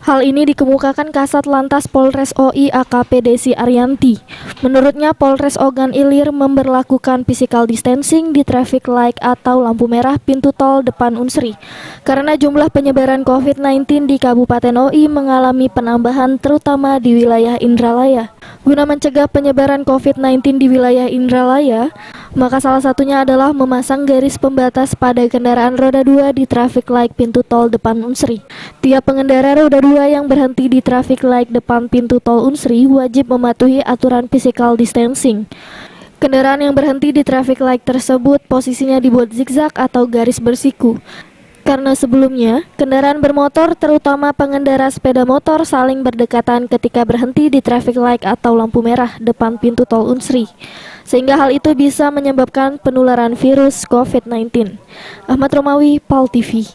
Hal ini dikemukakan Kasat Lantas Polres OI AKP Desi Ariyanti. Menurutnya, Polres Ogan Ilir memberlakukan physical distancing di traffic light atau lampu merah pintu tol depan Unsri karena jumlah penyebaran COVID-19 di Kabupaten OI mengalami penambahan terutama di wilayah Indralaya. Guna mencegah penyebaran COVID-19 di wilayah Indralaya, maka salah satunya adalah memasang garis pembatas pada kendaraan roda 2 di traffic light pintu tol depan Unsri. Tiap pengendara roda 2 yang berhenti di traffic light depan pintu tol Unsri wajib mematuhi aturan physical distancing. Kendaraan yang berhenti di traffic light tersebut posisinya dibuat zigzag atau garis bersiku. Karena sebelumnya, kendaraan bermotor terutama pengendara sepeda motor saling berdekatan ketika berhenti di traffic light atau lampu merah depan pintu tol Unsri. Sehingga hal itu bisa menyebabkan penularan virus COVID-19. Ahmad Romawi, PAL TV.